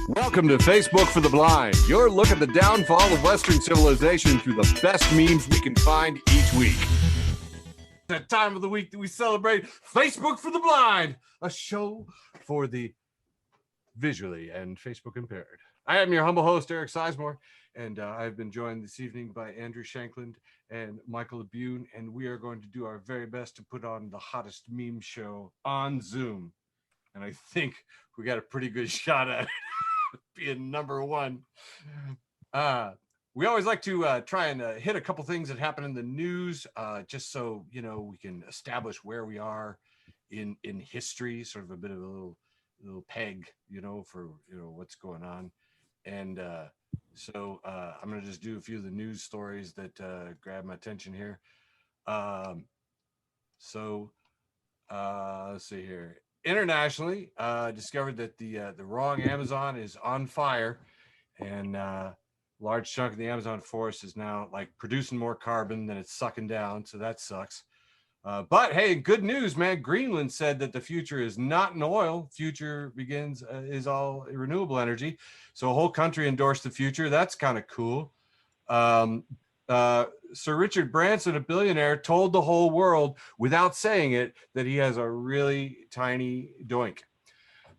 Welcome to Facebook for the Blind, your look at the downfall of Western civilization through the best memes we can find each week. That time of the week that we celebrate Facebook for the Blind, a show for the visually and Facebook impaired. I am your humble host, Eric Sizemore, and I've been joined this evening by Andrew Shankland and Michael Le Buhn, and we are going to do our very best to put on the hottest meme show on Zoom. And I think we got a pretty good shot at it being number one. We always like to try and hit a couple things that happen in the news, just so, you know, we can establish where we are in history, sort of a bit of a little peg, you know, for, you know, what's going on. And so I'm going to just do a few of the news stories that grab my attention here. Let's see here. Internationally, discovered that the wrong Amazon is on fire, and large chunk of the Amazon forest is now like producing more carbon than it's sucking down, so that sucks. But hey, good news, man. Greenland said that the future is not in oil. Future is all renewable energy. So a whole country endorsed the future. That's kind of cool. Sir Richard Branson, a billionaire, told the whole world without saying it that he has a really tiny doink.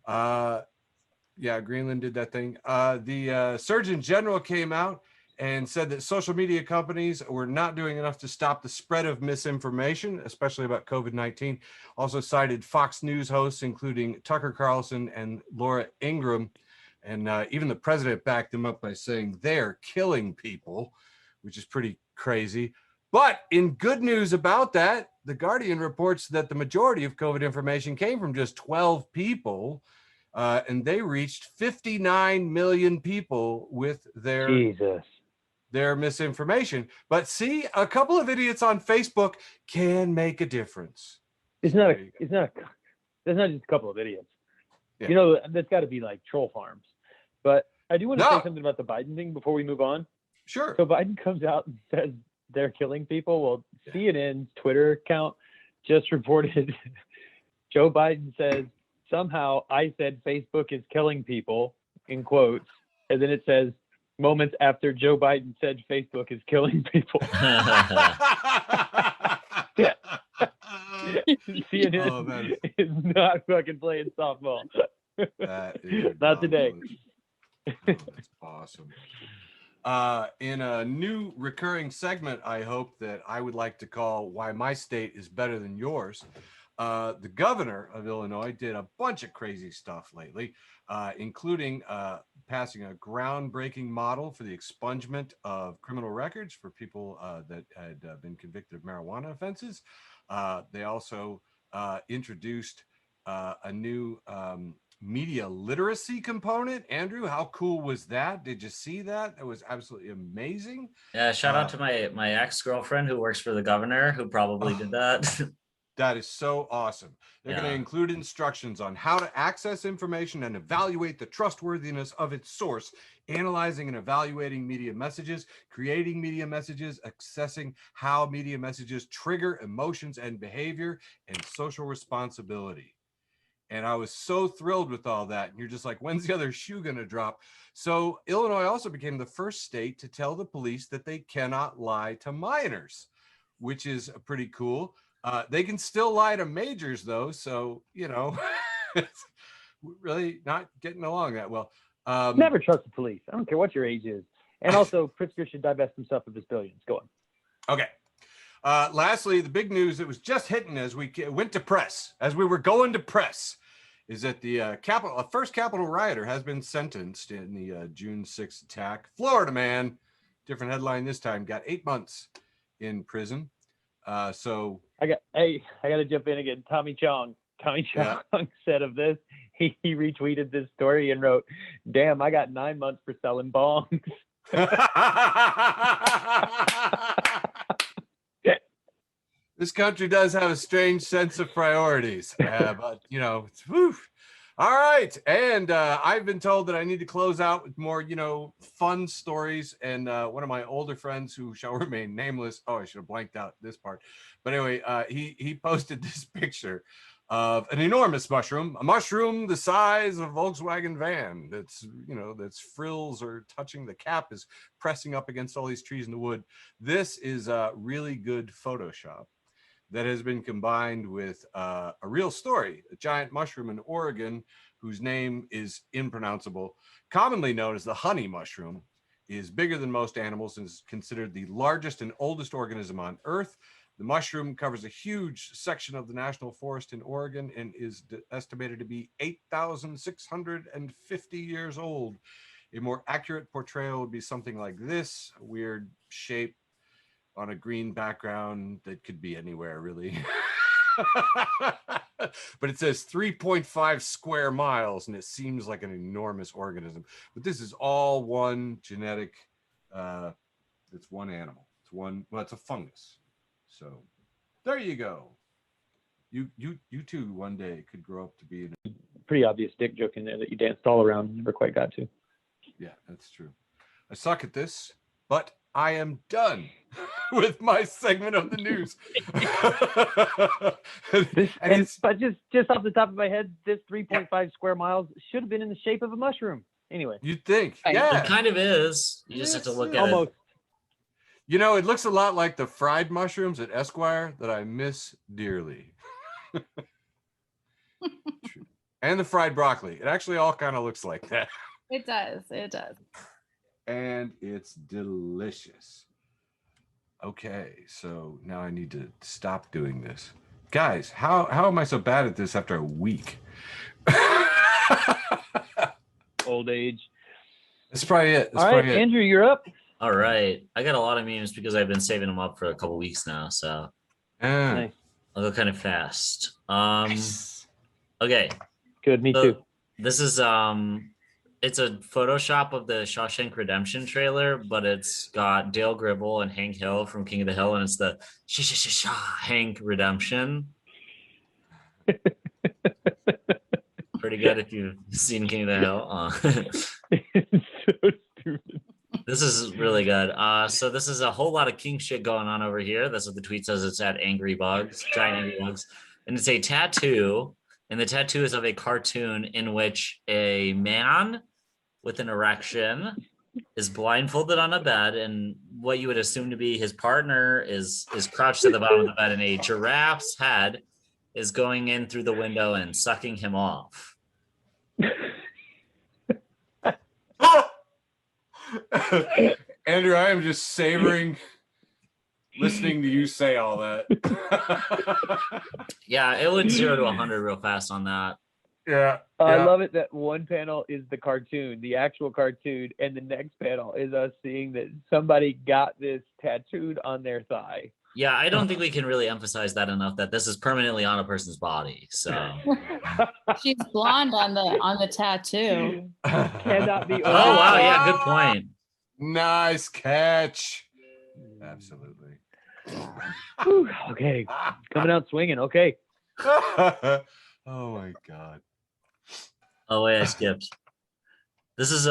Yeah, Greenland did that thing. The Surgeon General came out and said that social media companies were not doing enough to stop the spread of misinformation, especially about COVID-19. Also cited Fox News hosts, including Tucker Carlson and Laura Ingraham. And even the president backed them up by saying they're killing people, which is pretty crazy. But in good news about that, The Guardian reports that the majority of COVID information came from just 12 people, and they reached 59 million people with their misinformation. But see, a couple of idiots on Facebook can make a difference. It's not just a couple of idiots. Yeah. You know, that's got to be like troll farms. But I do want to say something about the Biden thing before we move on. Sure. So Biden comes out and says they're killing people. Well, CNN's Twitter account just reported Joe Biden says, somehow I said Facebook is killing people, in quotes. And then it says, moments after Joe Biden said Facebook is killing people. CNN is not fucking playing softball. That is not today. That's awesome. In a new recurring segment, I hope that I would like to call Why My State is Better Than Yours. The governor of Illinois did a bunch of crazy stuff lately, including passing a groundbreaking model for the expungement of criminal records for people that had been convicted of marijuana offenses. They also introduced a new media literacy component. Andrew, how cool was that? Did you see that? That was absolutely amazing. Yeah, shout out to my ex-girlfriend who works for the governor, who probably did that. That is so awesome. They're going to include instructions on how to access information and evaluate the trustworthiness of its source, analyzing and evaluating media messages, creating media messages, assessing how media messages trigger emotions and behavior, and social responsibility. And I was so thrilled with all that. And you're just like, when's the other shoe going to drop? So Illinois also became the first state to tell the police that they cannot lie to minors, which is pretty cool. They can still lie to majors, though. So, you know, it's really not getting along that well. Never trust the police. I don't care what your age is. And also, Pritzker should divest himself of his billions. Go on. Okay. Lastly, the big news that was just hitting as we went to press, as we were going to press, is that the first Capitol rioter has been sentenced in the June 6th attack. Florida man, different headline this time, got 8 months in prison. So I got to jump in again. Tommy Chong said of this, he retweeted this story and wrote, "Damn, I got 9 months for selling bongs." This country does have a strange sense of priorities, but you know, whew. All right. And I've been told that I need to close out with more, you know, fun stories. And one of my older friends who shall remain nameless. Oh, I should have blanked out this part. But anyway, he posted this picture of an enormous mushroom, a mushroom the size of a Volkswagen van. That's, that's frills are touching. The cap is pressing up against all these trees in the wood. This is a really good Photoshop that has been combined with a real story. A giant mushroom in Oregon whose name is impronounceable, commonly known as the honey mushroom, is bigger than most animals and is considered the largest and oldest organism on Earth. The mushroom covers a huge section of the national forest in Oregon and is estimated to be 8,650 years old. A more accurate portrayal would be something like this, a weird shape on a green background that could be anywhere, really. But it says 3.5 square miles, and it seems like an enormous organism. But this is all one genetic, it's one animal. It's a fungus. So there you go. You two one day could grow up to be pretty obvious dick joke in there that you danced all around, never quite got to. Yeah, that's true. I suck at this, but I am done with my segment of the news. But just off the top of my head, this 3.5 square miles should have been in the shape of a mushroom. Anyway, you'd think, yeah, it kind of is. You just have to look at almost. It. It looks a lot like the fried mushrooms at Esquire that I miss dearly. And the fried broccoli. It actually all kind of looks like that. It does. It does. And it's delicious. Okay, so now I need to stop doing this. Guys, how am I so bad at this after a week? Old age. That's probably it. All right, Andrew, you're up. All right. I got a lot of memes because I've been saving them up for a couple weeks now. So Nice. I'll go kind of fast. Nice. Okay. Good, me too. This is it's a Photoshop of the Shawshank Redemption trailer, but it's got Dale Gribble and Hank Hill from King of the Hill, and it's the Hank Redemption. Pretty good if you've seen King of the Hill. It's so stupid. This is really good. So this is a whole lot of king shit going on over here. That's what the tweet says. It's at Angry Bugs, Giant Angry Bugs. And it's a tattoo. And the tattoo is of a cartoon in which a man with an erection is blindfolded on a bed, and what you would assume to be his partner is crouched at the bottom of the bed, and a giraffe's head is going in through the window and sucking him off. Andrew, I am just savoring listening to you say all that. Yeah, it went 0 to 100 real fast on that. Yeah. I love it that one panel is the cartoon, the actual cartoon, and the next panel is us seeing that somebody got this tattooed on their thigh. Yeah, I don't think we can really emphasize that enough, that this is permanently on a person's body. So She's blonde on the tattoo. Cannot be. Oh wow, yeah, good point. Nice catch. Absolutely. Whew, okay, coming out swinging. Okay. Oh my God. Oh wait, I skipped. This is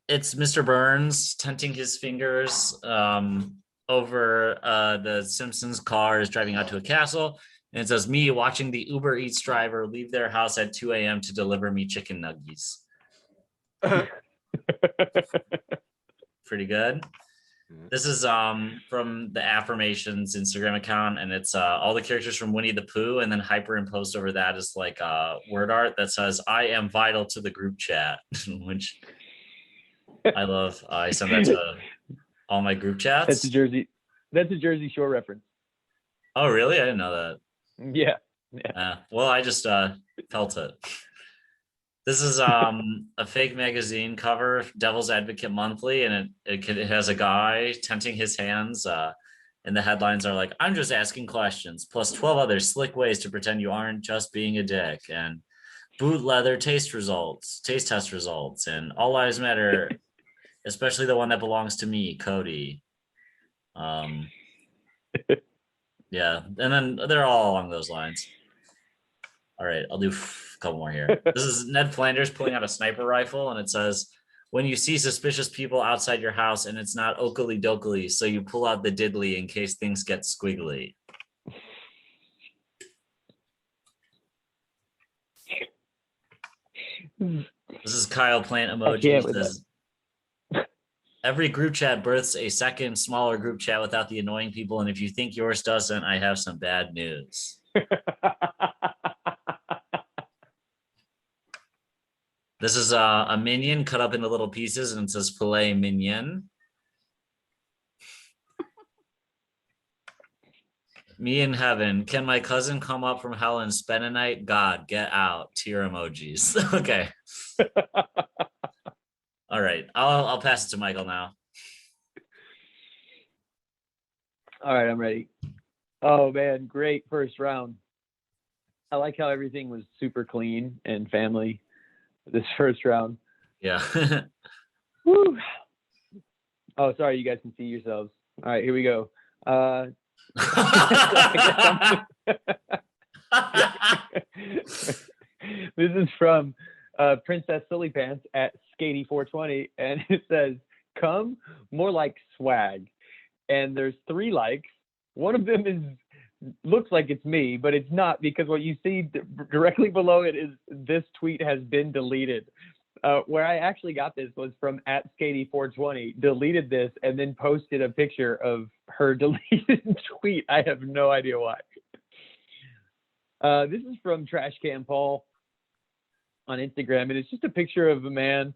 it's Mr. Burns tenting his fingers over the Simpsons car is driving out to a castle, and it says, me watching the Uber Eats driver leave their house at 2 a.m. to deliver me chicken nuggies. Pretty good. This is from the Affirmations Instagram account, and it's all the characters from Winnie the Pooh, and then hyperimposed over that is like word art that says, I am vital to the group chat, which I love. I send that to all my group chats. That's a Jersey Shore reference. Oh, really? I didn't know that. Yeah. Well, I just felt it. This is a fake magazine cover, Devil's Advocate Monthly, and it has a guy tenting his hands, and the headlines are like, I'm just asking questions, plus 12 other slick ways to pretend you aren't just being a dick, and boot leather taste test results, and all lives matter, especially the one that belongs to me, Cody. Yeah, and then they're all along those lines. All right, I'll do a couple more here. This is Ned Flanders pulling out a sniper rifle, and it says, when you see suspicious people outside your house and it's not Oakley Dokley, so you pull out the diddly in case things get squiggly. This is Kyle Plant I emoji. can't He with says, every group chat births a second, smaller group chat without the annoying people. And if you think yours doesn't, I have some bad news. This is a minion cut up into little pieces, and it says filet mignon. Me in heaven. Can my cousin come up from hell and spend a night? God, get out. Tear emojis. Okay. All right. I'll pass it to Michael now. All right, I'm ready. Oh man, great first round. I like how everything was super clean and family this first round. Yeah. Woo. Oh, sorry, you guys can see yourselves. All right, here we go. This is from Princess Silly Pants at Skatey420, and it says, "Come more like swag." And there's 3 likes. One of them looks like it's me, but it's not, because what you see directly below it is this tweet has been deleted. Where I actually got this was from at Skatey420, deleted this, and then posted a picture of her deleted tweet. I have no idea why. This is from Trash Can Paul on Instagram, and it's just a picture of a man.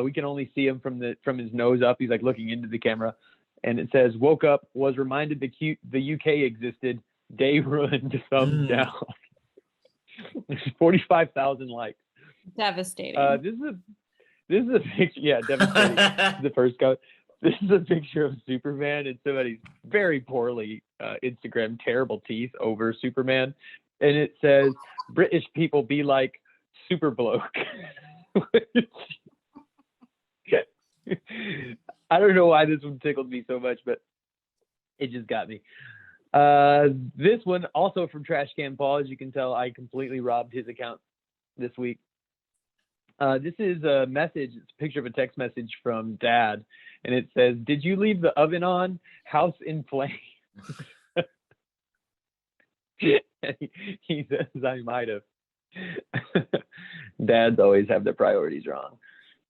We can only see him from his nose up. He's like looking into the camera, and it says, "Woke up, was reminded the UK existed. Day ruined. Thumbs down." There's 45,000 likes. Devastating. This is a picture. Yeah, devastating. The first go. This is a picture of Superman and somebody's very poorly Instagram terrible teeth over Superman, and it says, "British people be like super bloke." I don't know why this one tickled me so much, but it just got me. This one also from Trash Can Paul. As you can tell, I completely robbed his account this week. This is a message. It's a picture of a text message from Dad, and it says, "Did you leave the oven on? House in flames." He says, "I might have." Dads always have their priorities wrong.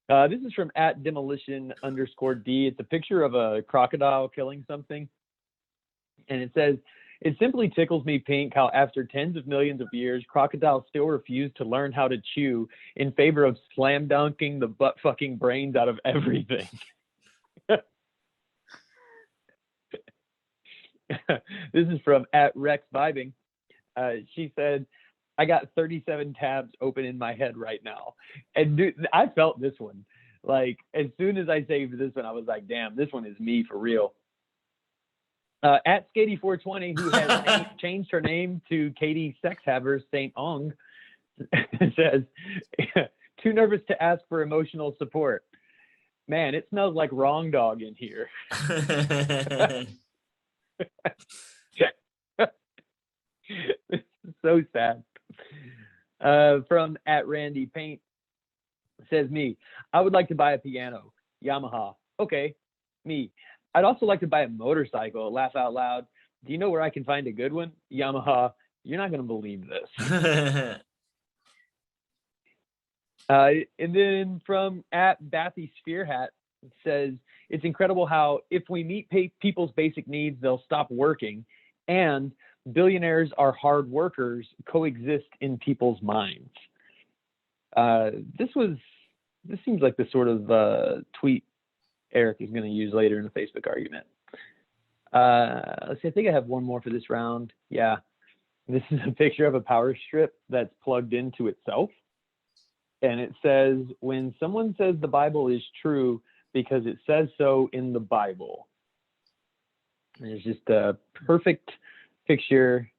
This is from at demolition_D. It's a picture of a crocodile killing something. And it says, "It simply tickles me pink how after tens of millions of years, crocodiles still refuse to learn how to chew in favor of slam dunking the butt fucking brains out of everything." This is from at Rex Vibing. She said, "I got 37 tabs open in my head right now." And dude, I felt this one. Like, as soon as I saved this one, I was like, damn, this one is me for real. At Skatey420, who has changed her name to Katie Sexhaver St. Ong, says, "Too nervous to ask for emotional support. Man, it smells like wrong dog in here." This is so sad. From at Randy Paint, says, "Me, I would like to buy a piano. Yamaha. Okay. Me, I'd also like to buy a motorcycle. Laugh out loud. Do you know where I can find a good one? Yamaha. You're not going to believe this." And then from at Bathy Sphere Hat, it says, "It's incredible how if we meet people's basic needs, they'll stop working, and billionaires are hard workers coexist in people's minds." This seems like the sort of tweet Eric is going to use later in the Facebook argument. Let's see, I think I have one more for this round. Yeah, this is a picture of a power strip that's plugged into itself. And it says, "When someone says the Bible is true because it says so in the Bible." And it's just a perfect picture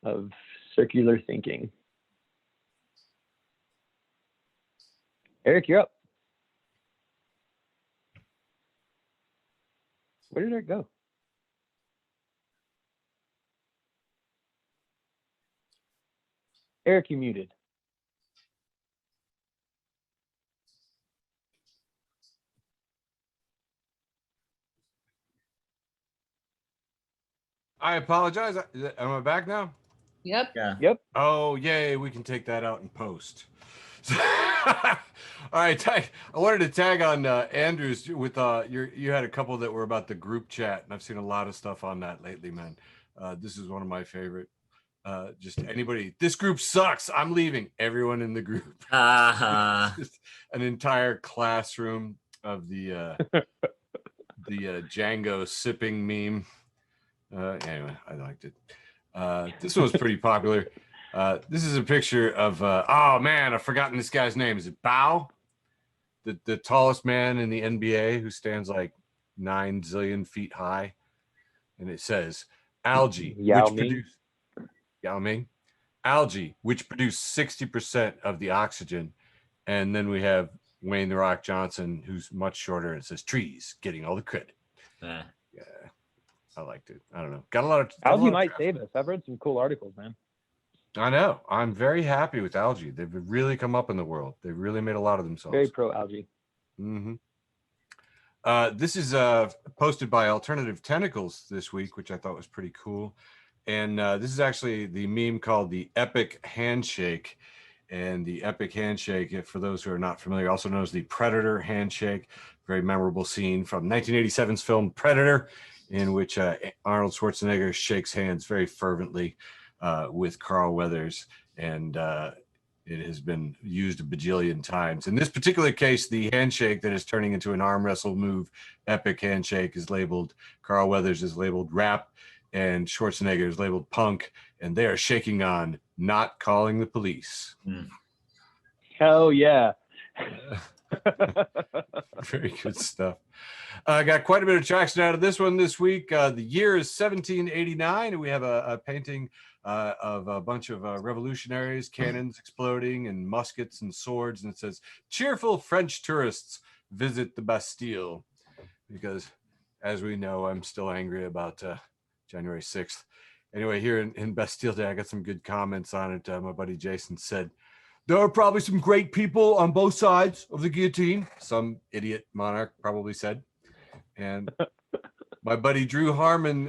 of circular thinking. Eric, you're up. Where did Eric go? Eric, you muted. I apologize. Am I back now? Yep. Yeah. Yep. Oh, yay. We can take that out in post. All right, I wanted to tag on Andrews with you had a couple that were about the group chat, and I've seen a lot of stuff on that lately, man. This is one of my favorite. Just anybody, this group sucks, I'm leaving. Everyone in the group. Just an entire classroom of the Django sipping meme. Anyway, I liked it. This one was pretty popular. This is a picture of oh man, I've forgotten this guy's name. Is it Bao? The tallest man in the NBA who stands like 9 zillion feet high. And it says algae, Yao Ming, algae, which produce 60% of the oxygen. And then we have Wayne the Rock Johnson, who's much shorter. It says trees getting all the credit. Yeah, I liked it. I don't know. Got a lot of algae might save us. I've read some cool articles, man. I know. I'm very happy with algae. They've really come up in the world. They've really made a lot of themselves. Very pro algae. Mm-hmm. This is posted by Alternative Tentacles this week, which I thought was pretty cool. And this is actually the meme called the Epic Handshake. And the Epic Handshake, for those who are not familiar, also known as the Predator Handshake. Very memorable scene from 1987's film Predator, in which Arnold Schwarzenegger shakes hands very fervently with Carl Weathers. And it has been used a bajillion times. In this particular case, the handshake that is turning into an arm wrestle move, Epic Handshake, is labeled, Carl Weathers is labeled rap, and Schwarzenegger is labeled punk, and they are shaking on not calling the police. Hell yeah. Very good stuff. Got quite a bit of traction out of this one this week. The year is 1789, and we have a painting of a bunch of revolutionaries, cannons exploding, and muskets and swords, and it says, cheerful French tourists visit the Bastille. Because, as we know, I'm still angry about January 6th. Anyway, here in Bastille Day, I got some good comments on it. My buddy Jason said, there are probably some great people on both sides of the guillotine. Some idiot monarch probably said. And my buddy Drew Harmon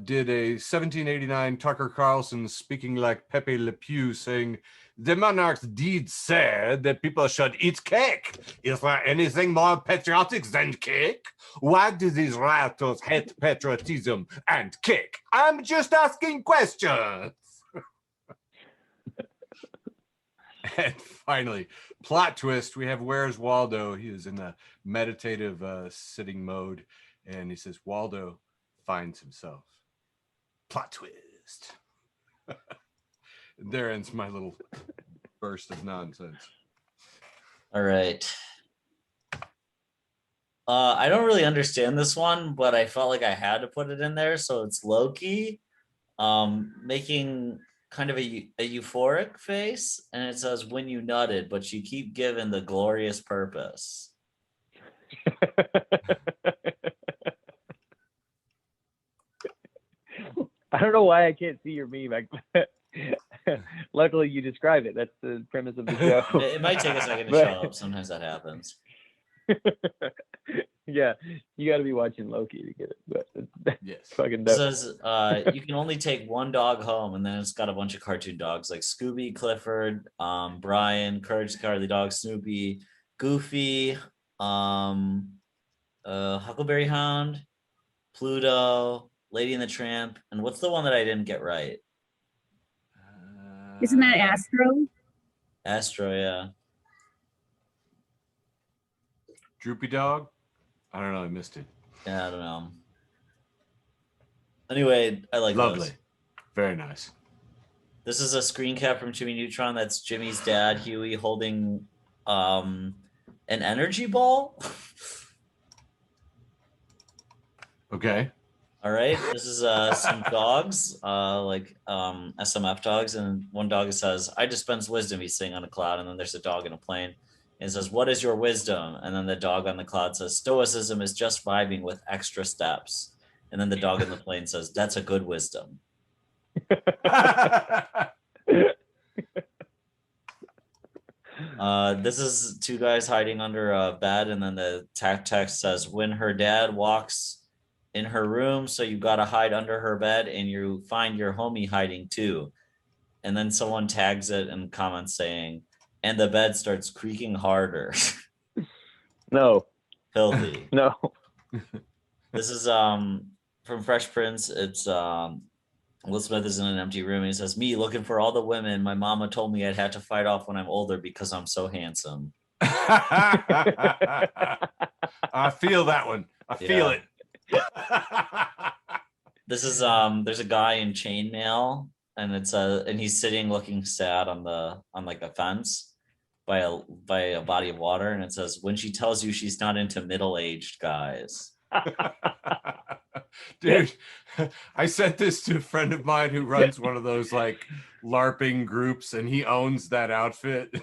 did a 1789 Tucker Carlson speaking like Pepe Le Pew, saying, the monarch's deed said that people should eat cake. Is there anything more patriotic than cake? Why do these rioters hate patriotism and cake? I'm just asking questions. And finally, plot twist, we have Where's Waldo? He is in a meditative sitting mode, and he says, Waldo finds himself. Plot twist. There ends my little burst of nonsense. All right. I don't really understand this one, but I felt like I had to put it in there. So it's Loki making kind of a euphoric face, and it says, when you nutted, but you keep giving the glorious purpose. I don't know why I can't see your meme. Luckily, you describe it. That's the premise of the show. It might take a second to show up. Sometimes that happens. Yeah, you got to be watching Loki to get it. But yes, fucking dope. It says you can only take one dog home, and then it's got a bunch of cartoon dogs like Scooby, Clifford, Brian, Courage the Cowardly Dog, Snoopy, Goofy, Huckleberry Hound, Pluto, Lady and the Tramp, and what's the one that I didn't get right? Isn't that Astro? Astro, yeah. Droopy Dog? I don't know. I missed it. Yeah, I don't know. Anyway, I like Lovely. those. Very nice. This is a screen cap from Jimmy Neutron. That's Jimmy's dad, Huey, holding an energy ball. Okay. All right. This is some dogs, like SMF dogs, and one dog says, "I dispense wisdom." He's sitting on a cloud, and then there's a dog in a plane. And it says, "What is your wisdom?" And then the dog on the cloud says, "Stoicism is just vibing with extra steps." And then the dog in the plane says, "That's a good wisdom." This is two guys hiding under a bed, and then the text says, "When her dad walks in her room, so you gotta hide under her bed, and you find your homie hiding too." And then someone tags it and comments saying, and the bed starts creaking harder. No. Filthy. No. This is from Fresh Prince. It's Will Smith is in an empty room and he says, "Me looking for all the women my mama told me I'd have to fight off when I'm older because I'm so handsome." I feel that one. I feel it. This is there's a guy in chainmail and and he's sitting looking sad on like the fence by a body of water, and it says, "When she tells you she's not into middle-aged guys." Dude, I sent this to a friend of mine who runs one of those like LARPing groups, and he owns that outfit.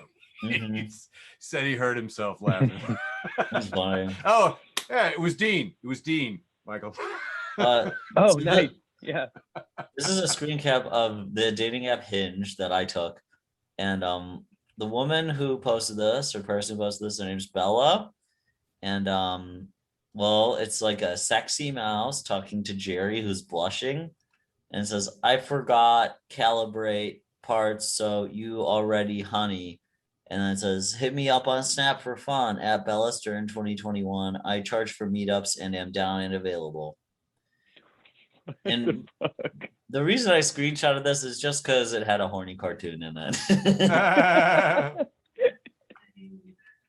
Mm-hmm. He said he heard himself laughing. He's lying. Oh, yeah, it was Dean. It was Dean, Michael. Oh, nice. Yeah. This is a screen cap of the dating app Hinge that I took, and the woman who posted this, or person who posted this, her name's Bella, and well, it's like a sexy mouse talking to Jerry who's blushing, and it says, "I forgot calibrate parts, so you already honey." And then it says, "Hit me up on Snap for fun at Bella Stern 2021. I charge for meetups and am down and available." And the reason I screenshotted this is just because it had a horny cartoon in it.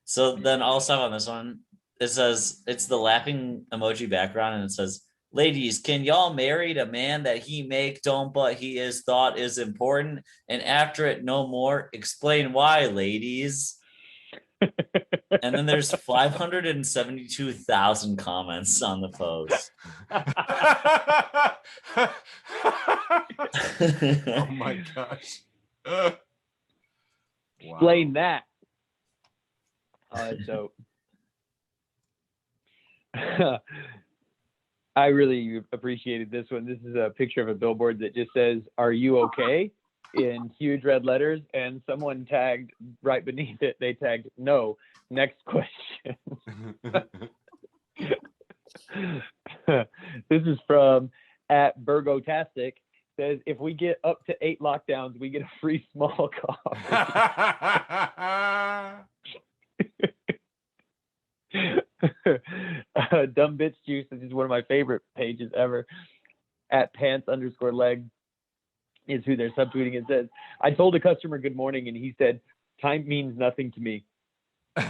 So then I'll stop on this one. It says, it's the laughing emoji background, and it says, "Ladies, can y'all marry the man that he make don't but he is thought is important, and after it no more, explain why, ladies." And then there's 572,000 comments on the post. Oh my gosh. Explain that. Oh, that's dope. I really appreciated this one. This is a picture of a billboard that just says, "Are you okay?" in huge red letters, and someone tagged right beneath it, they tagged, "No, next question." This is from @Burgotastic. Says, "If we get up to 8 lockdowns, we get a free small coffee." Dumb Bitch Juice, this is one of my favorite pages ever. @pants_leg is who they're subtweeting. It says, "I told a customer good morning and he said, 'Time means nothing to me.'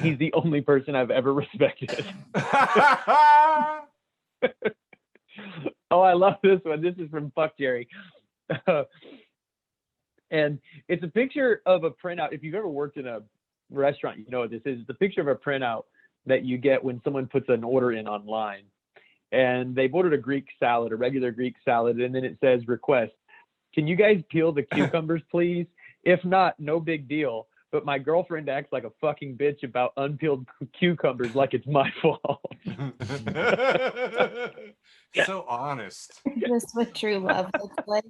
He's the only person I've ever respected." Oh, I love this one. This is from Fuck Jerry. And it's a picture of a printout. If you've ever worked in a restaurant, you know what this is. It's a picture of a printout that you get when someone puts an order in online. And they've ordered a Greek salad, a regular Greek salad, and then it says, "Request, can you guys peel the cucumbers, please? If not, no big deal. But my girlfriend acts like a fucking bitch about unpeeled cucumbers like it's my fault." So honest. Is this what true love looks like?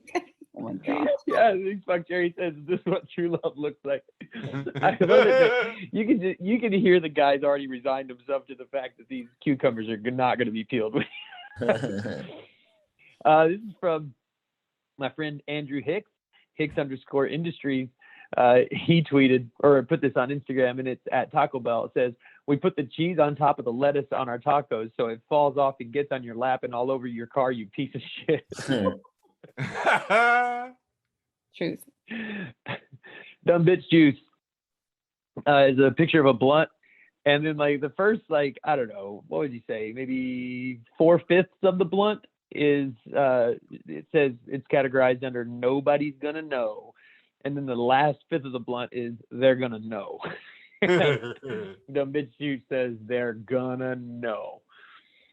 Oh my god. Yeah, I think Fuck Jerry says, "This is what true love looks like." I love it that you can hear the guy's already resigned himself to the fact that these cucumbers are not going to be peeled. This is from my friend Andrew Hicks, Hicks_Industries. He tweeted or put this on Instagram, and it's @Taco Bell. It says, "We put the cheese on top of the lettuce on our tacos so it falls off and gets on your lap and all over your car, you piece of shit." Truth. Dumb Bitch Juice is a picture of a blunt, and then like the first, like, I don't know, what would you say, maybe 4/5 of the blunt is it says it's categorized under "nobody's gonna know," and then the last fifth of the blunt is "they're gonna know." Dumb Bitch Juice says they're gonna know.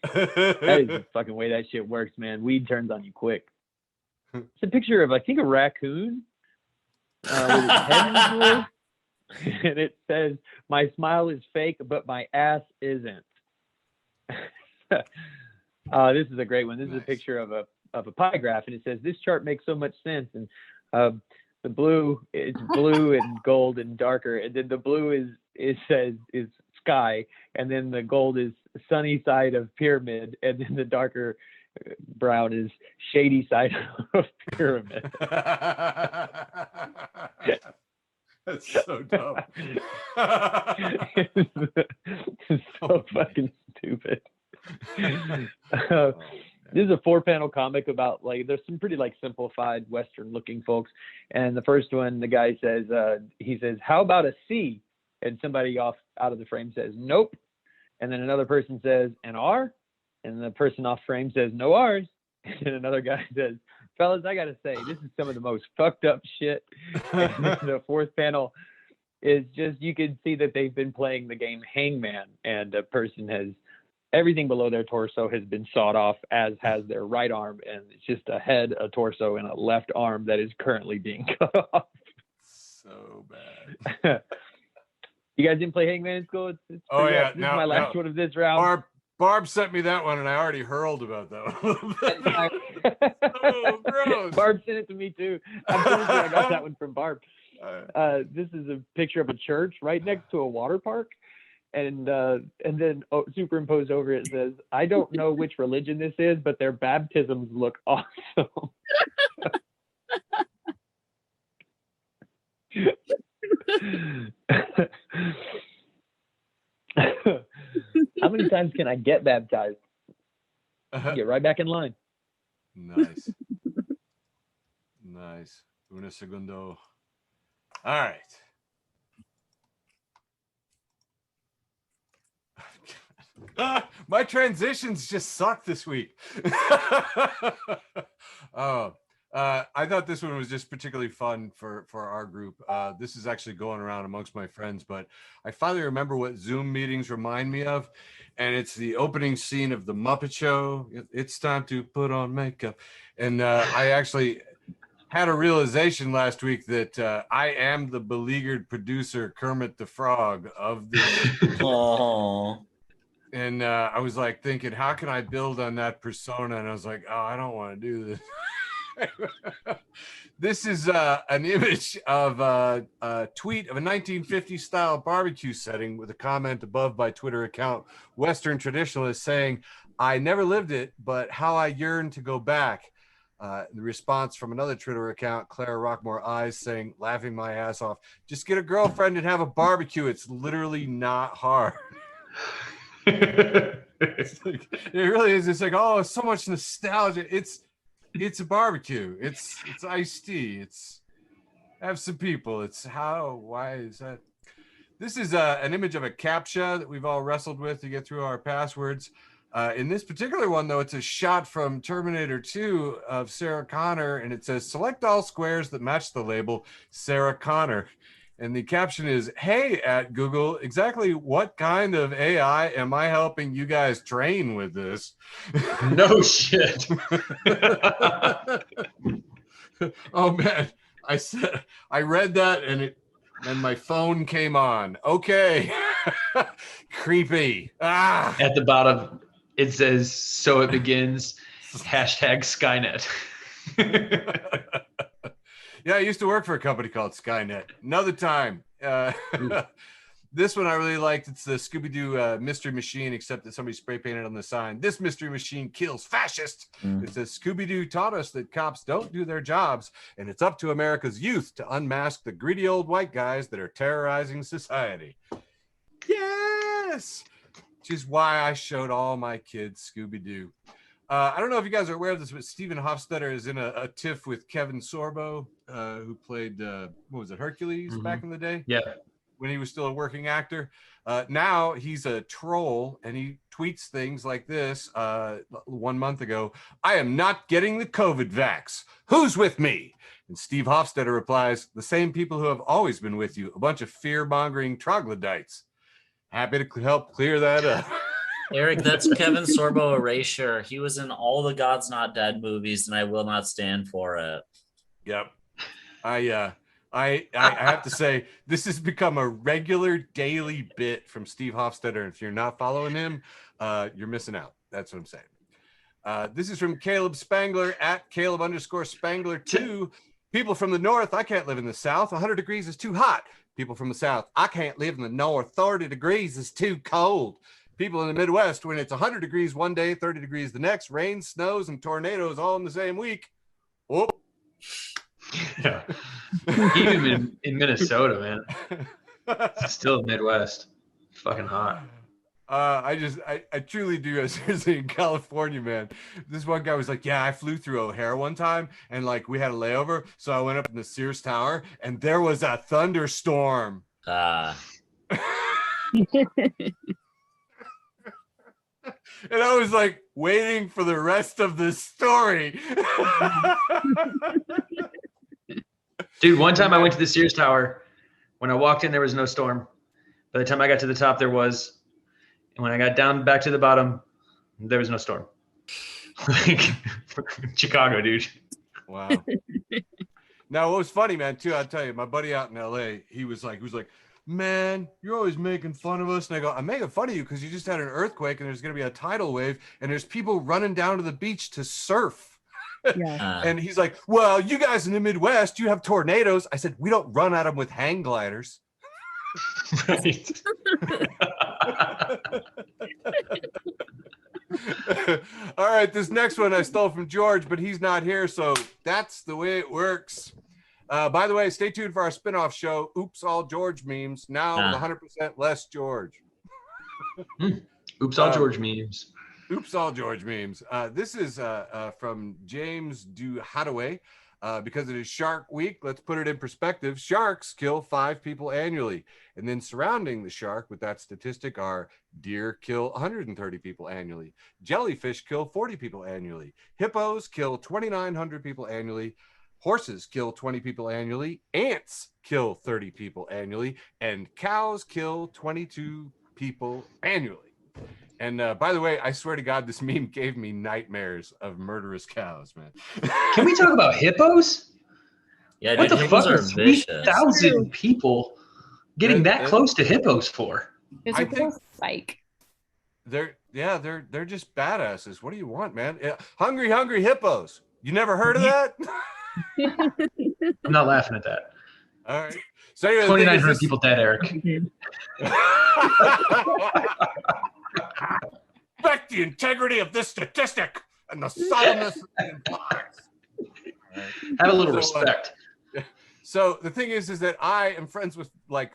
That is the fucking way that shit works, man. Weed turns on you quick. It's a picture of, I think, a raccoon with its head in the wood. And it says, "My smile is fake, but my ass isn't." This is a great one. This is a picture of a pie graph, and it says, "This chart makes so much sense." And the blue, it's blue and gold and darker, and then the blue is sky, and then the gold is sunny side of pyramid, and then the darker brown is shady side of pyramid. That's so dumb. It's so fucking stupid. This is a 4-panel comic about, like, there's some pretty, like, simplified Western looking folks. And the first one, the guy says, he says, how about a C? And somebody out of the frame says, nope. And then another person says, an R? And the person off frame says, no R's. And another guy says, fellas, I got to say, this is some of the most fucked up shit. And then the fourth panel is just, you can see that they've been playing the game Hangman, and a person has, everything below their torso has been sawed off, as has their right arm, and it's just a head, a torso, and a left arm that is currently being cut off. So bad. You guys didn't play Hangman in school? It's Oh yeah, this is my last one of this round. Barb sent me that one, and I already hurled about that one. Oh, gross. Barb sent it to me too. I'm pretty sure I got that one from Barb. This is a picture of a church right next to a water park. And then superimposed over it says, I don't know which religion this is, but their baptisms look awesome. How many times can I get baptized? Get right back in line. Nice. Nice. Un segundo. All right. My transitions just suck this week. I thought this one was just particularly fun for our group. This is actually going around amongst my friends, but I finally remember what Zoom meetings remind me of, and it's the opening scene of The Muppet Show. It's time to put on makeup. And I actually had a realization last week that I am the beleaguered producer Kermit the Frog of this. Oh. And I was like thinking, how can I build on that persona? And I was like, oh, I don't want to do this. This is an image of a tweet of a 1950s style barbecue setting with a comment above by Twitter account Western Traditionalist saying, I never lived it, but how I yearn to go back. The response from another Twitter account, Clara Rockmore Eyes, saying, laughing my ass off, just get a girlfriend and have a barbecue. It's literally not hard. It's like, it really is. It's like, oh, so much nostalgia. It's a barbecue. It's iced tea. It's have some people. It's why is that? This is an image of a CAPTCHA that we've all wrestled with to get through our passwords. In this particular one, though, it's a shot from Terminator 2 of Sarah Connor, and it says, select all squares that match the label Sarah Connor. And the caption is, hey, at Google, exactly what kind of AI am I helping you guys train with this? No shit. Oh, man. I read that and my phone came on. Okay. Creepy. Ah. At the bottom, it says, so it begins, #Skynet. Yeah, I used to work for a company called Skynet. Another time. This one I really liked. It's the Scooby-Doo mystery machine, except that somebody spray painted on the sign. This mystery machine kills fascists. It says, Scooby-Doo taught us that cops don't do their jobs, and it's up to America's youth to unmask the greedy old white guys that are terrorizing society. Yes! Which is why I showed all my kids Scooby-Doo. I don't know if you guys are aware of this, but Stephen Hofstetter is in a tiff with Kevin Sorbo, who played, what was it, Hercules back in the day? Yeah. When he was still a working actor. Now he's a troll, and he tweets things like this 1 month ago. I am not getting the COVID vax. Who's with me? And Steve Hofstetter replies, the same people who have always been with you, a bunch of fear-mongering troglodytes. Happy to help clear that up. Eric, that's Kevin Sorbo erasure. He was in all the God's Not Dead movies, and I will not stand for it. Yep. I have to say, this has become a regular daily bit from Steve Hofstetter. If you're not following him, you're missing out. That's what I'm saying. This is from Caleb Spangler at Caleb_Spangler2. People from the north, I can't live in the south. 100 degrees is too hot. People from the south, I can't live in the north. 30 degrees is too cold. People in the Midwest, when it's 100 degrees one day, 30 degrees the next, rain, snows, and tornadoes all in the same week. Oh, Yeah. Even in Minnesota, man. It's still Midwest. Fucking hot. I truly do. Seriously, in California, man, this one guy was like, yeah, I flew through O'Hare one time and like we had a layover. So I went up in the Sears Tower and there was a thunderstorm. And I was like waiting for the rest of the story. Dude, one time I went to the Sears Tower. When I walked in, there was no storm. By the time I got to the top, there was. And when I got down back to the bottom, there was no storm. Like Chicago, dude. Wow. Now, what was funny, man, too, I'll tell you, my buddy out in LA, he was like, man, you're always making fun of us. And I go, I'm making fun of you because you just had an earthquake and there's going to be a tidal wave and there's people running down to the beach to surf. Yeah. And he's like, well, you guys in the Midwest, you have tornadoes. I said, we don't run at them with hang gliders. Right. All right, this next one I stole from George, but he's not here, so that's the way it works. By the way, stay tuned for our spinoff show, Oops All George Memes, now with 100% less George. Oops All George Memes. Oops All George Memes. This is from James Du Hadaway. Because it is Shark Week, let's put it in perspective. Sharks kill 5 people annually. And then surrounding the shark with that statistic are deer kill 130 people annually. Jellyfish kill 40 people annually. Hippos kill 2,900 people annually. Horses kill 20 people annually. Ants kill 30 people annually. And cows kill 22 people annually. And by the way, I swear to God, this meme gave me nightmares of murderous cows, man. Can we talk about hippos? Yeah, What dude, the hippos fuck are are vicious. 3,000 people getting that close to hippos for? It's I a think- spike. They're just badasses. What do you want, man? Yeah. Hungry hippos. You never heard of that? I'm not laughing at that. All right. So anyway, 2,900 people dead, Eric. Respect the integrity of this statistic and the solemnness of the implies. Have a little respect. So the thing is that I am friends with like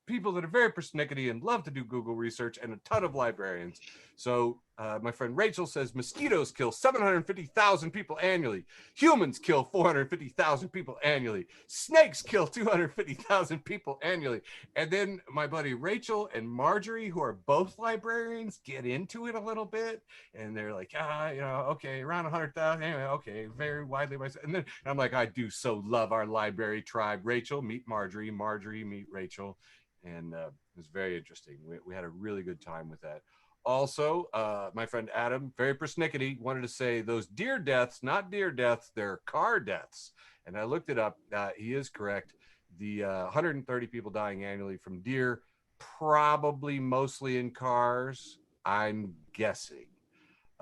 people that are very persnickety and love to do Google research and a ton of librarians. So my friend Rachel says mosquitoes kill 750,000 people annually. Humans kill 450,000 people annually. Snakes kill 250,000 people annually. And then my buddy Rachel and Marjorie, who are both librarians, get into it a little bit. And they're like, okay, around 100,000. Anyway, okay, very widely. And then I'm like, I do so love our library tribe. Rachel, meet Marjorie. Marjorie, meet Rachel. And it was very interesting. We had a really good time with that. Also, my friend Adam, very persnickety, wanted to say those deer deaths, not deer deaths, they're car deaths. And I looked it up. He is correct. The 130 people dying annually from deer, probably mostly in cars, I'm guessing.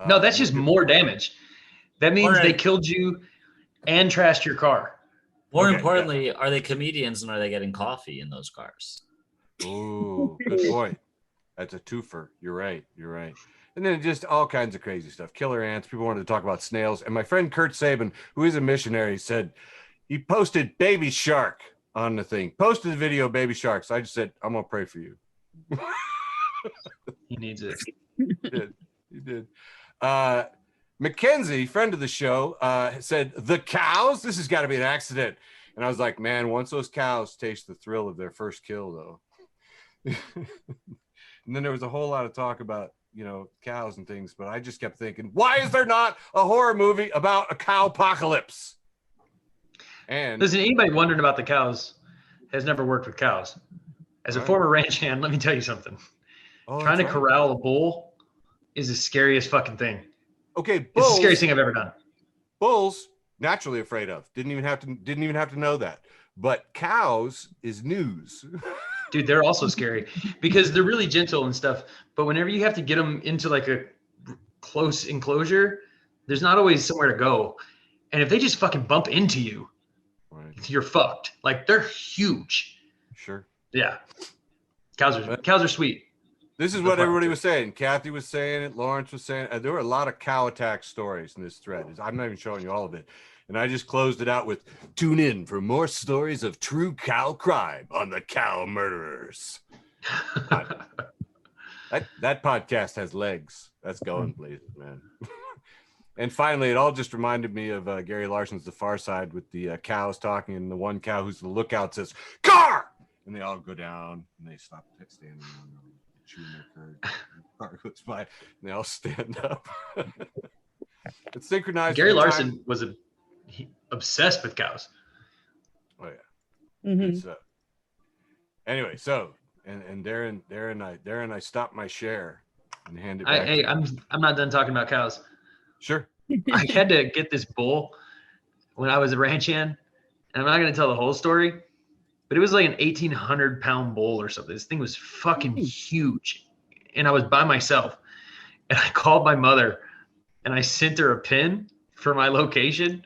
No, that's just more damage. That means they killed you and trashed your car. More importantly, are they comedians and are they getting coffee in those cars? Ooh, good point. That's a twofer. You're right. And then just all kinds of crazy stuff. Killer ants. People wanted to talk about snails. And my friend Kurt Saban, who is a missionary, said he posted baby shark on the thing. Posted the video of baby sharks. I just said, I'm going to pray for you. He needs it. He did. Mackenzie, friend of the show, said, the cows? This has got to be an accident. And I was like, man, once those cows taste the thrill of their first kill, though. And then there was a whole lot of talk about, cows and things, but I just kept thinking, why is there not a horror movie about a cow apocalypse? And listen, anybody wondering about the cows has never worked with cows. As a former ranch hand, let me tell you something. Trying to corral a bull is the scariest fucking thing. Okay, It's bulls, the scariest thing I've ever done. Bulls, naturally afraid of. Didn't even have to know that. But cows is news. Dude, they're also scary because they're really gentle and stuff. But whenever you have to get them into like a close enclosure, there's not always somewhere to go. And if they just fucking bump into you, you're fucked. Like they're huge. Sure. Yeah. Cows are sweet. This is what everybody was saying. Kathy was saying it. Lawrence was saying it. There were a lot of cow attack stories in this thread. I'm not even showing you all of it. And I just closed it out with, tune in for more stories of true cow crime on the Cow Murderers. That podcast has legs. That's going places, man. And finally, it all just reminded me of Gary Larson's The Far Side with the cows talking, and the one cow who's the lookout says, "Car!" And they all go down, and they stop standing on chewing their curd. The car goes by, and they all stand up. It's synchronized. Gary Larson was obsessed with cows. Oh, yeah. Anyway, so, and Darren, I stopped my share and handed it back to you. I'm not done talking about cows. Sure. I had to get this bull when I was a ranch hand, and I'm not going to tell the whole story, but it was like an 1,800-pound bull or something. This thing was fucking huge, and I was by myself, and I called my mother, and I sent her a pin for my location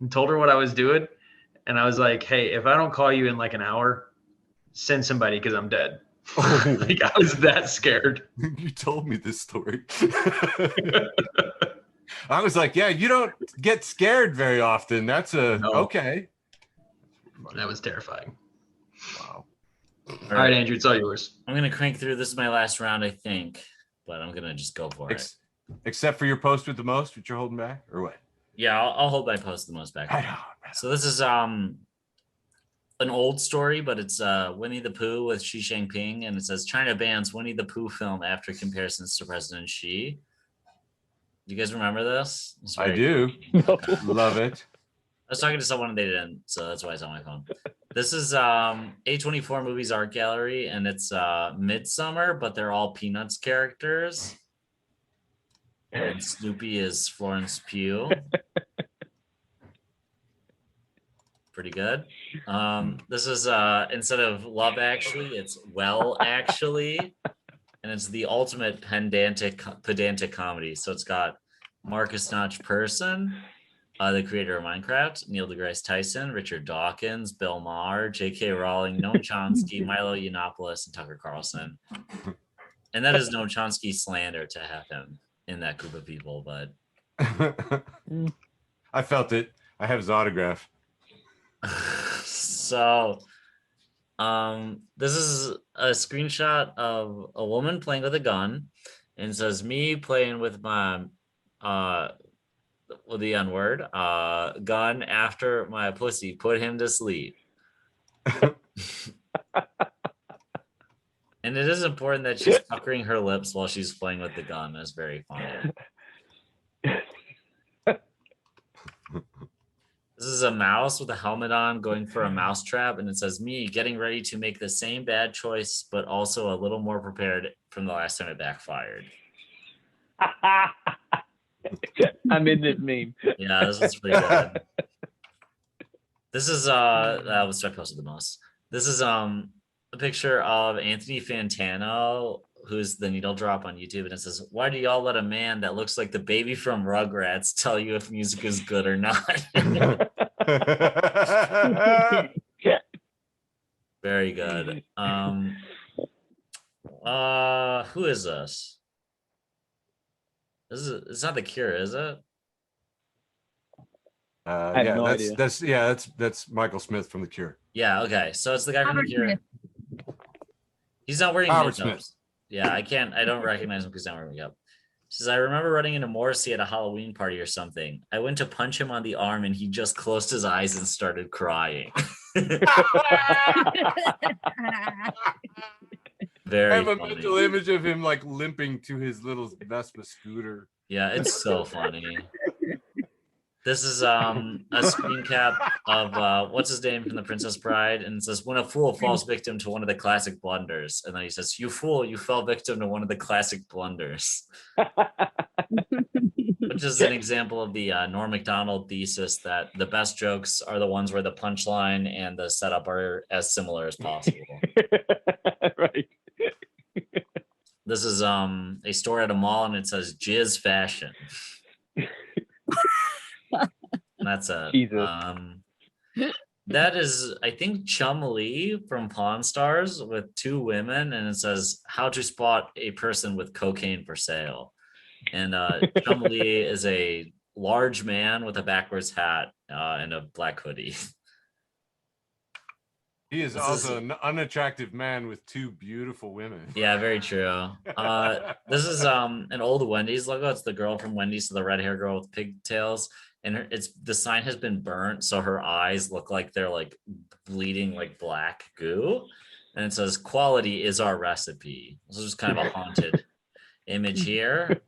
and told her what I was doing, and I was like, "Hey, if I don't call you in like an hour, send somebody because I'm dead." Like, I was that scared. You told me this story. I was like, yeah, you don't get scared very often. That's okay. That was terrifying. Wow. All right, Andrew, it's all yours. I'm going to crank through. This is my last round, I think, but I'm going to just go for it. Except for your post with the most, which you're holding back, or what? Yeah, I'll hold my post the most back. So this is an old story, but it's Winnie the Pooh with Xi Jinping, and it says China bans Winnie the Pooh film after comparisons to President Xi. Do you guys remember this? I do. Love it. I was talking to someone and they didn't, so that's why it's on my phone. This is A24 Movies Art Gallery, and it's Midsummer, but they're all Peanuts characters. And Snoopy is Florence Pugh. Pretty good. This is instead of Love Actually, it's Well Actually. And it's the ultimate pedantic comedy. So it's got Marcus Notch Persson, the creator of Minecraft, Neil deGrasse Tyson, Richard Dawkins, Bill Maher, J.K. Rowling, Noam Chomsky, Milo Yiannopoulos, and Tucker Carlson. And that is Noam Chomsky slander to have him in that group of people, but I felt it. I have his autograph. So this is a screenshot of a woman playing with a gun, and it says me playing with my with the N-word gun after my pussy put him to sleep. And it is important that she's puckering her lips while she's playing with the gun. That's very funny. This is a mouse with a helmet on going for a mouse trap, and it says me getting ready to make the same bad choice, but also a little more prepared from the last time it backfired. I'm in this meme. Yeah, this is pretty good. This is that was what I posted the most. This is a picture of Anthony Fantano, who's the needle drop on YouTube, and it says, "Why do y'all let a man that looks like the baby from Rugrats tell you if music is good or not?" Very good. Who is this? It's not The Cure, is it? I have no idea. That's Michael Smith from The Cure. Yeah, okay. So it's the guy from The Cure. He's not wearing Robert makeup. Smith. Yeah, I don't recognize him because he's not wearing makeup. He says, I remember running into Morrissey at a Halloween party or something. I went to punch him on the arm and he just closed his eyes and started crying. Very I have a funny. mental image of him like limping to his little Vespa scooter. Yeah, it's so funny. This is a screen cap of what's his name from The Princess Bride, and it says, when a fool falls victim to one of the classic blunders. And then he says, you fool, you fell victim to one of the classic blunders. Which is an example of the Norm Macdonald thesis that the best jokes are the ones where the punchline and the setup are as similar as possible. Right. This is a store at a mall, and it says Jizz Fashion. That's a that is, I think, Chum Lee from Pawn Stars with two women, and it says how to spot a person with cocaine for sale. And Chum Lee is a large man with a backwards hat and a black hoodie. He is also an unattractive man with two beautiful women. Yeah, very true. This is an old Wendy's logo. It's the girl from Wendy's, so the red hair girl with pigtails, and the sign has been burnt, so her eyes look like they're like bleeding like black goo, and it says "Quality is our recipe." This is just kind of a haunted image here.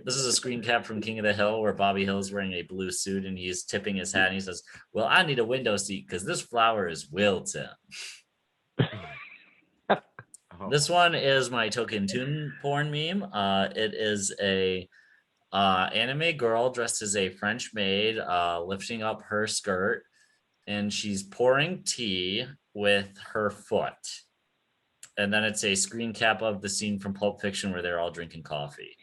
This is a screen cap from King of the Hill where Bobby Hill is wearing a blue suit and he's tipping his hat and he says, "Well, I need a window seat because this flower is wilting." This one is my token toon porn meme. It is a anime girl dressed as a French maid lifting up her skirt, and she's pouring tea with her foot. And then it's a screen cap of the scene from Pulp Fiction where they're all drinking coffee.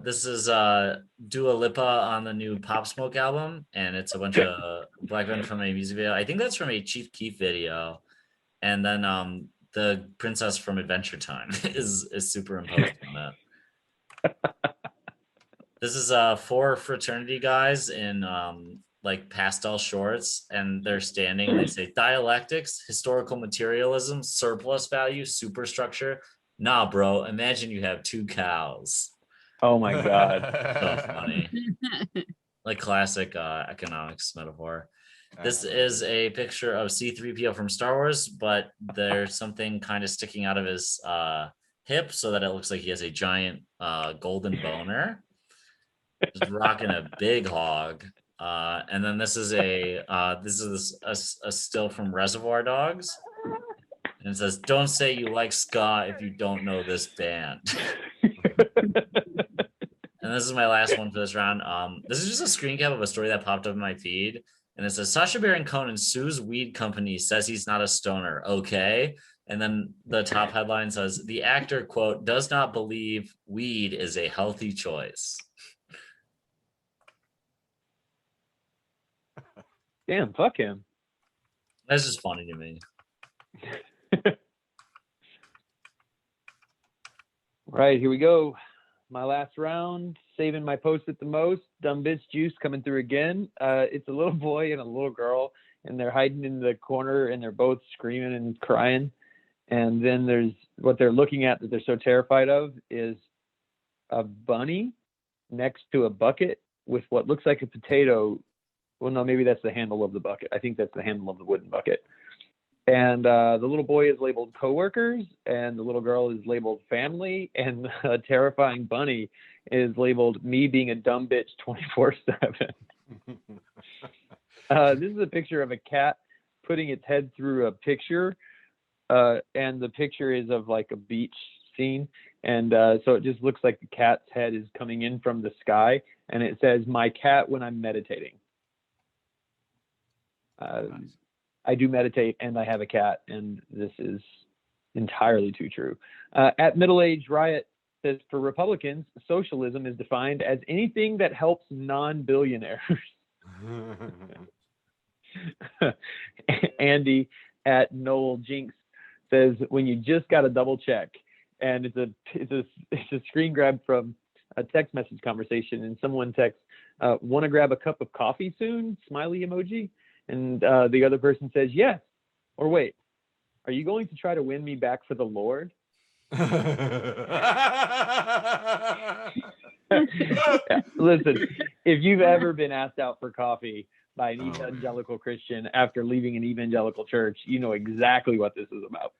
This is Dua Lipa on the new Pop Smoke album, and it's a bunch of black men from a music video. I think that's from a Chief Keef video. And then the princess from Adventure Time is superimposed on that. This is 4 fraternity guys in like pastel shorts, and they're standing and they say dialectics, historical materialism, surplus value, superstructure. Nah, bro, imagine you have 2 cows. Oh my God. So funny. Like classic economics metaphor. This is a picture of C-3PO from Star Wars, but there's something kind of sticking out of his hip so that it looks like he has a giant golden boner. Just rocking a big hog. And then this is a still from Reservoir Dogs. And it says, "Don't say you like ska if you don't know this band." And this is my last one for this round. This is just a screen cap of a story that popped up in my feed. And it says, "Sacha Baron Cohen sues weed company, says he's not a stoner. Okay." And then the top headline says, "The actor, quote, does not believe weed is a healthy choice." Damn, fuck him. That's just funny to me. Right, here we go. My last round, saving my post at the most. Dumb bitch juice coming through again. It's a little boy and a little girl, and they're hiding in the corner, and they're both screaming and crying. And then there's what they're looking at that they're so terrified of is a bunny next to a bucket with what looks like a potato. Well, no, maybe that's the handle of the bucket. I think that's the handle of the wooden bucket. And the little boy is labeled coworkers, and the little girl is labeled family, and a terrifying bunny is labeled me being a dumb bitch 24/7. This is a picture of a cat putting its head through a picture, and the picture is of like a beach scene, and so it just looks like the cat's head is coming in from the sky, and it says, "My cat when I'm meditating." Nice. I do meditate and I have a cat, and this is entirely too true. At Middle Age Riot says, "For Republicans, socialism is defined as anything that helps non-billionaires." Andy at Noel Jinx says, "When you just got to double check," and it's a screen grab from a text message conversation, and someone texts, "Want to grab a cup of coffee soon?" Smiley emoji. And the other person says, "Yes." Or wait, are you going to try to win me back for the Lord? Listen, if you've ever been asked out for coffee by an evangelical Christian after leaving an evangelical church, you know exactly what this is about.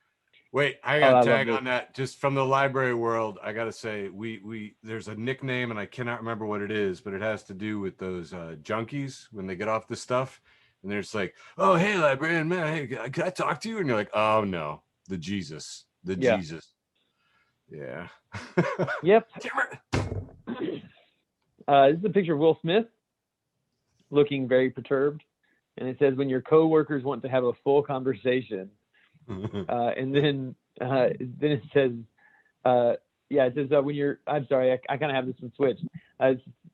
Wait, I got to tag on that just from the library world. I got to say, we there's a nickname and I cannot remember what it is, but it has to do with those junkies when they get off the stuff. And they're just like, "Oh, hey, librarian, man, hey, can I talk to you?" And you're like, "Oh, no, the Jesus. Jesus." Yeah. Yep. This is a picture of Will Smith looking very perturbed. And it says, "When your coworkers want to have a full conversation." And then it says, it says, when you're, I'm sorry, I kind of have this one switched.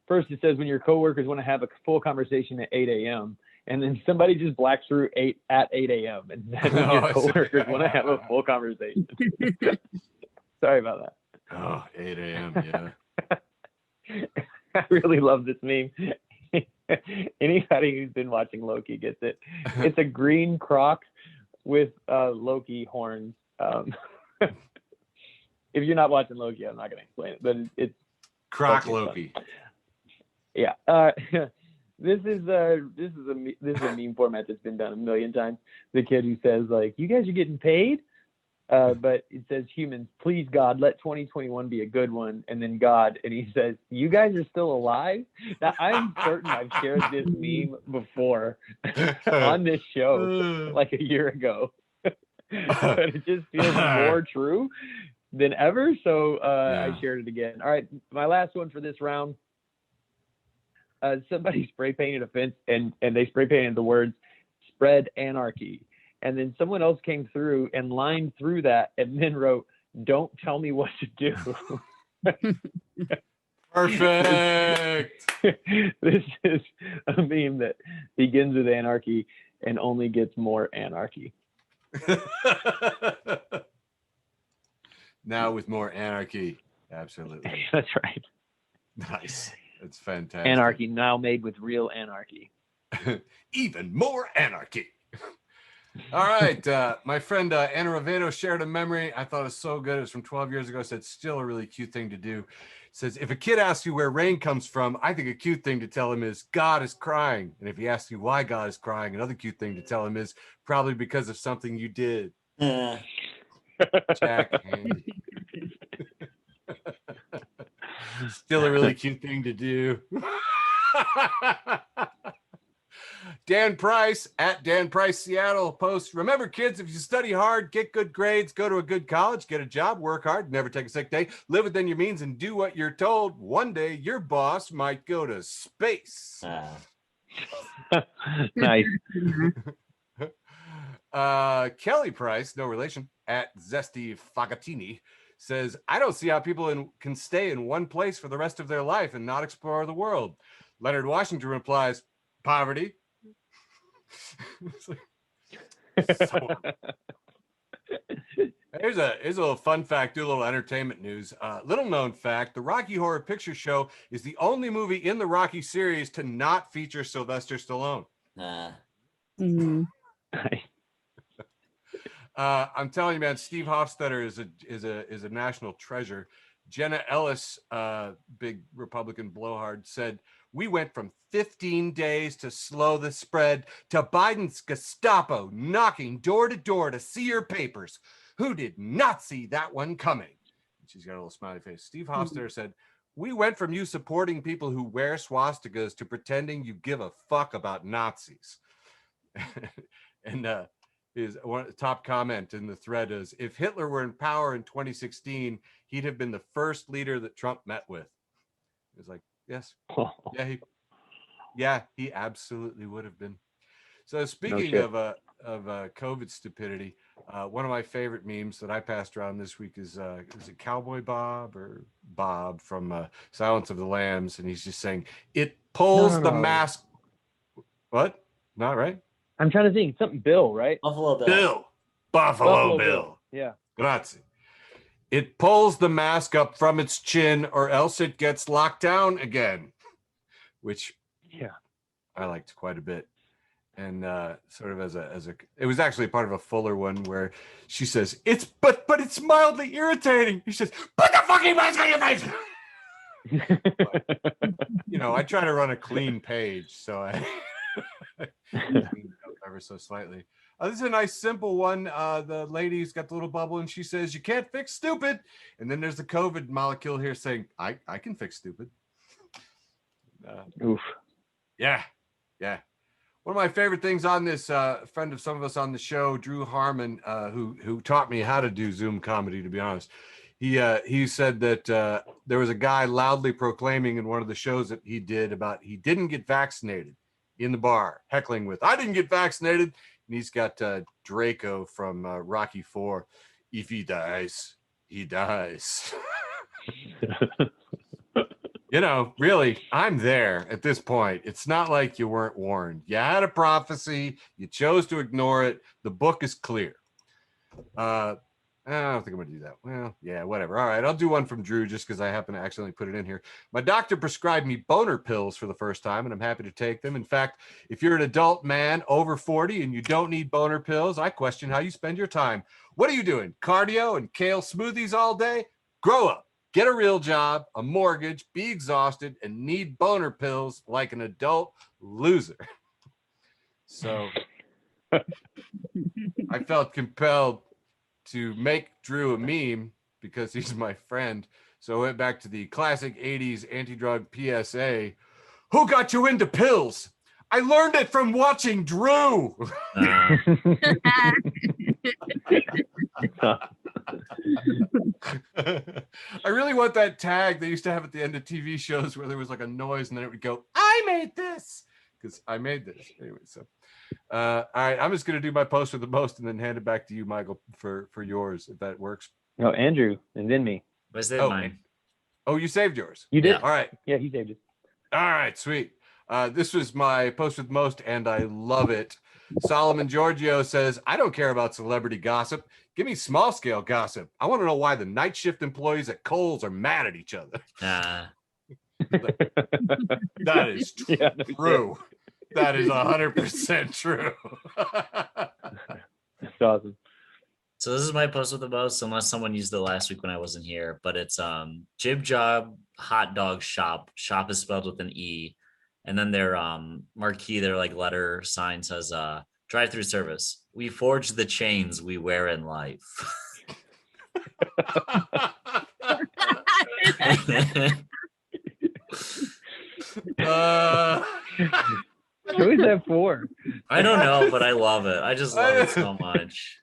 First, it says, "When your coworkers want to have a full converation at 8 a.m. And then somebody just blacks through 8 a.m. And then when your coworkers want to have a full conversation. Sorry about that. Oh, 8 a.m. Yeah. I really love this meme. Anybody who's been watching Loki gets it. It's a green croc with Loki horns. If you're not watching Loki, I'm not going to explain it, but it's Croc okay, Loki. Yeah. This is a meme format that's been done a million times. The kid who says like, "You guys are getting paid," but it says, "Humans, please God, let 2021 be a good one." And then God, and he says, "You guys are still alive." Now I'm certain I've shared this meme before on this show like a year ago, but it just feels more true than ever. So I shared it again. All right, my last one for this round. Somebody spray painted a fence and they spray painted the words "spread anarchy," and then someone else came through and lined through that and then wrote, "Don't tell me what to do." Perfect. This is a meme that begins with anarchy and only gets more anarchy. Now with more anarchy. Absolutely. That's right. Nice. That's fantastic. Anarchy now made with real anarchy. Even more anarchy. All right. My friend Anna Ravedo shared a memory. I thought it was so good. It was from 12 years ago. Said still a really cute thing to do. Says, if a kid asks you where rain comes from, I think a cute thing to tell him is God is crying. And if he asks you why God is crying, another cute thing to tell him is probably because of something you did. Jack Handy. Still a really cute thing to do. Dan Price at Dan Price Seattle posts, remember kids, if you study hard, get good grades, go to a good college, get a job, work hard, never take a sick day, live within your means and do what you're told, one day your boss might go to space. Nice. Kelly Price, no relation, at Zesty Fagatini says, I don't see how people can stay in one place for the rest of their life and not explore the world. Leonard Washington replies, poverty. Here's a little fun fact, do a little entertainment news. Little known fact, the Rocky Horror Picture Show is the only movie in the Rocky series to not feature Sylvester Stallone. I'm telling you, man, Steve Hofstetter is a national treasure. Jenna Ellis, big Republican blowhard, said, we went from 15 days to slow the spread to Biden's Gestapo knocking door to door to see your papers. Who did not see that one coming? She's got a little smiley face. Steve Hofstetter said, we went from you supporting people who wear swastikas to pretending you give a fuck about Nazis. And his top comment in the thread is, if Hitler were in power in 2016, he'd have been the first leader that Trump met with. It's like, yes. He absolutely would have been. So speaking of COVID stupidity, one of my favorite memes that I passed around this week is it Cowboy Bob or Bob from Silence of the Lambs, and he's just saying it pulls the mask. What? Not right. I'm trying to think. Something Bill, right? Buffalo Bill. Buffalo Bill. Yeah. Grazie. It pulls the mask up from its chin, or else it gets locked down again, which I liked quite a bit. And sort of as a, it was actually part of a Fuller one where she says, but it's mildly irritating. He says, put the fucking mask on your face. But, I try to run a clean page, so I ever so slightly. This is a nice simple one. The lady's got the little bubble and she says, you can't fix stupid. And then there's the COVID molecule here saying, I can fix stupid. Oof. Yeah. One of my favorite things on this, friend of some of us on the show, Drew Harmon, who taught me how to do Zoom comedy, to be honest. He said that there was a guy loudly proclaiming in one of the shows that he did about he didn't get vaccinated in the bar, heckling with, I didn't get vaccinated. And he's got Draco from Rocky IV. If he dies, he dies. Really, I'm there at this point. It's not like you weren't warned. You had a prophecy. You chose to ignore it. The book is clear. And I don't think I'm gonna do that. Well, yeah, whatever. All right, I'll do one from Drew just because I happen to accidentally put it in here. My doctor prescribed me boner pills for the first time, and I'm happy to take them. In fact, if you're an adult man over 40 and you don't need boner pills, I question how you spend your time. What are you doing? Cardio and kale smoothies all day? Grow up. Get a real job, a mortgage, be exhausted, and need boner pills like an adult loser. So I felt compelled to make Drew a meme because he's my friend. So I went back to the classic 80s anti-drug PSA. Who got you into pills? I learned it from watching Drew. Uh, I really want that tag they used to have at the end of TV shows where there was like a noise and then it would go, I made this, because I made this. Anyway, so all right, I'm just gonna do my post with the most and then hand it back to you, Michael, for yours, if that works. No, Andrew, and then me. was it mine? Oh, you saved yours. You did? Yeah. All right. Yeah, he saved it. All right, sweet. This was my post with most, and I love it. Solomon Giorgio says, I don't care about celebrity gossip. Give me small scale gossip. I want to know why the night shift employees at Kohl's are mad at each other. That is Yeah, no true. That is 100% true. That's awesome. So this is my post with the most, unless someone used it last week when I wasn't here. But it's Jib Job Hot Dog Shop. Shop is spelled with an E. And then their marquee, their like letter sign says drive-through service. We forge the chains we wear in life. Who is that for? I don't know, but I love it. I just love it so much.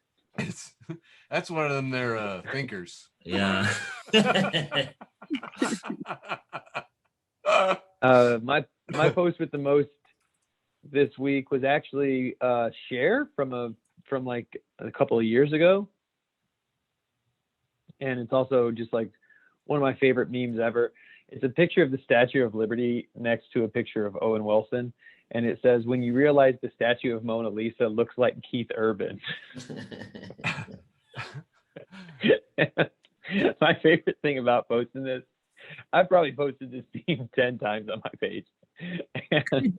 That's one of them. They're thinkers. Yeah. My post with the most this week was actually Cher from like a couple of years ago, and it's also just like one of my favorite memes ever. It's a picture of the Statue of Liberty next to a picture of Owen Wilson, and it says, "When you realize the statue of Mona Lisa looks like Keith Urban." My favorite thing about posting this, I've probably posted this meme 10 times on my page. And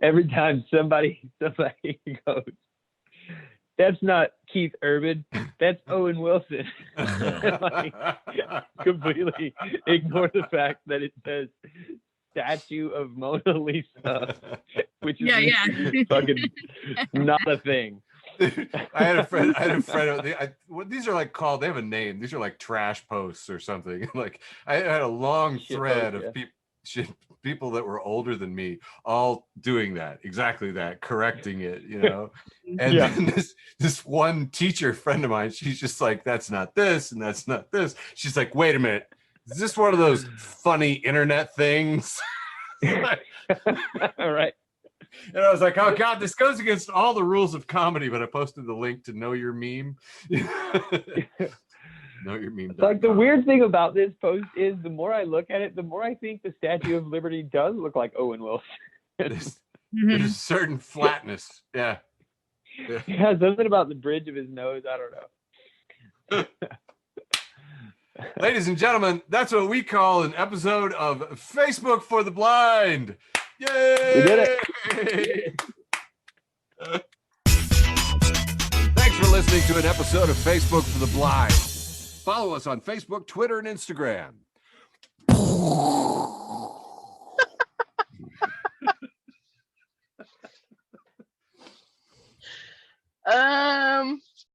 every time somebody goes, "That's not Keith Urban, that's Owen Wilson." Like, completely ignore the fact that it says statue of Mona Lisa, which is fucking not a thing. I had a friend. These are like called. They have a name. These are like trash posts or something. Like I had a long thread of people that were older than me, all doing that, exactly that, correcting it, you know. And then this one teacher friend of mine, she's just like, "That's not this, and that's not this." She's like, "Wait a minute, is this one of those funny internet things?" All right. And I was like, "Oh God, this goes against all the rules of comedy." But I posted the link to Know Your Meme. Know Your Meme. Like the weird thing about this post is, the more I look at it, the more I think the Statue of Liberty does look like Owen Wilson. There's a certain flatness. Yeah. Yeah, something about the bridge of his nose. I don't know. Ladies and gentlemen, that's what we call an episode of Facebook for the Blind. Yay! We did it. Thanks for listening to an episode of Facebook for the Blind. Follow us on Facebook, Twitter, and Instagram.